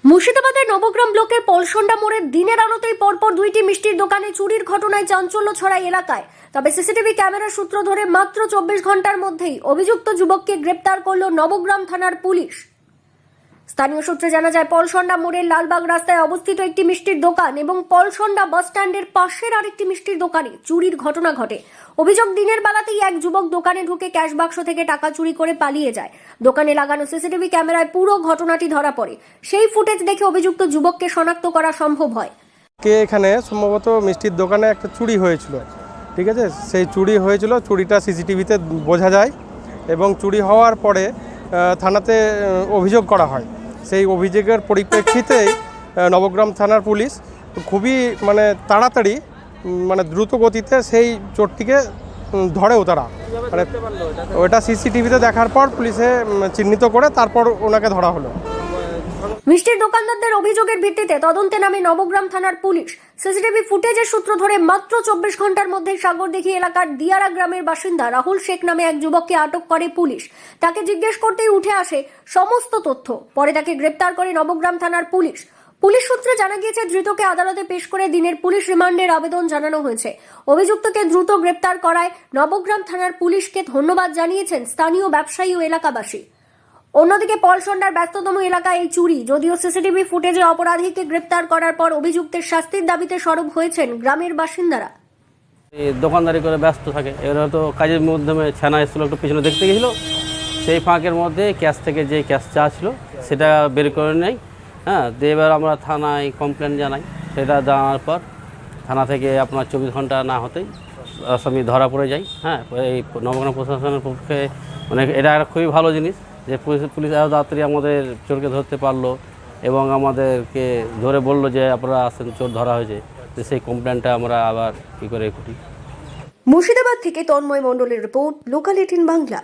মুর্শিদাবাদের নবগ্রাম ব্লকের পলসন্ডা মোড়ের দিনের আলোতেই পরপর দুইটি মিষ্টির দোকানে চুরির ঘটনায় চাঞ্চল্য ছড়ায় এলাকায়। তবে সিসিটিভি ক্যামেরার সূত্র ধরে মাত্র 24 ঘন্টার মধ্যেই অভিযুক্ত যুবককে গ্রেপ্তার করল নবগ্রাম থানার পুলিশ। স্থানীয় সূত্রে জানা যায়, পলসন্ডা মোড়ের লালবাগ রাস্তায় অবস্থিত একটি মিষ্টির দোকান এবং পলসন্ডা বাস স্ট্যান্ডের পাশের আরেকটি মিষ্টির দোকানে চুরির ঘটনা ঘটে। অভিযোগ, দিনের বেলাতেই এক যুবক দোকানে ঢুকে ক্যাশ বাক্স থেকে টাকা চুরি করে পালিয়ে যায়। দোকানে লাগানো সিসিটিভি ক্যামেরায় পুরো ঘটনাটি ধরা পড়ে। সেই ফুটেজ দেখে অভিযুক্ত যুবককে শনাক্ত করা সম্ভব হয়। এখানে সম্ভবত মিষ্টির দোকানে একটা চুরি হয়েছিল, ঠিক আছে? সেই চুরি হয়েছিল, চুরিটা সিসিটিভিতে বোঝা যায় এবং চুরি হওয়ার পরে থানাতে অভিযোগ করা হয়। সেই অভিযোগের পরিপ্রেক্ষিতে নবগ্রাম থানার পুলিশ খুবই তাড়াতাড়ি দ্রুত গতিতে সেই চোরটিকে ধরেও তারা ওটা সিসিটিভিতে দেখার পর পুলিশে চিহ্নিত করে তারপর ওনাকে ধরা হলো। মিষ্টির দোকানদারদের অভিযোগের ভিত্তিতে তদন্তে নামে নবগ্রাম থানার পুলিশ। সিসিটিভি ফুটেজের সূত্র ধরে মাত্র 24 ঘন্টার মধ্যে সাগরদিঘি এলাকার দিয়ারা গ্রামের বাসিন্দা রাহুল শেখ নামে এক যুবককে আটক করে পুলিশ। তাকে জিজ্ঞেস করতেই উঠে আসে সমস্ত তথ্য। পরে তাকে গ্রেপ্তার করে নবগ্রাম থানার পুলিশ। পুলিশ সূত্রে জানা গিয়েছে, ধৃতকে আদালতে পেশ করে দিনের পুলিশ রিমান্ডের আবেদন জানানো হয়েছে। অভিযুক্তকে দ্রুত গ্রেপ্তার করায় নবগ্রাম থানার পুলিশকে ধন্যবাদ জানিয়েছেন স্থানীয় ব্যবসায়ী ও এলাকাবাসী। অন্যদিকে পলসন্ডার ব্যস্ততম এলাকায় এই চুরি, যদিও সিসিটিভি ফুটেজে অপরাধীকে গ্রেপ্তার করার পর অভিযুক্তের শাস্তির দাবিতে সরব হয়েছেন গ্রামের বাসিন্দারা। দোকানদারি করে ব্যস্ত থাকে, এবার হয়তো কাজের মাধ্যমে ছানা এসেছিল, একটু পিছনে দেখতে গেছিলো, সেই ফাঁকের মধ্যে ক্যাশ থেকে যে ক্যাশ চা ছিল সেটা বের করে নেয়। হ্যাঁ, দিয়ে এবার আমরা থানায় কমপ্লেন জানাই। সেটা জানার পর থানা থেকে আপনার 24 ঘন্টা না হতেই আসামি ধরা পড়ে যায়। হ্যাঁ, এই নবগ্রাম প্রশাসনের পক্ষে এটা একটা খুবই ভালো জিনিস যে পুলিশ এত তাড়াতাড়ি আমাদের চোরকে ধরতে পারলো এবং আমাদেরকে ধরে বললো যে আপনারা আসেন, চোর ধরা হয়েছে। তো সেই কমপ্লেনটা আমরা আবার কী করে করি। মুর্শিদাবাদ থেকে তন্ময় মণ্ডলের রিপোর্ট, লোকাল 18 বাংলা।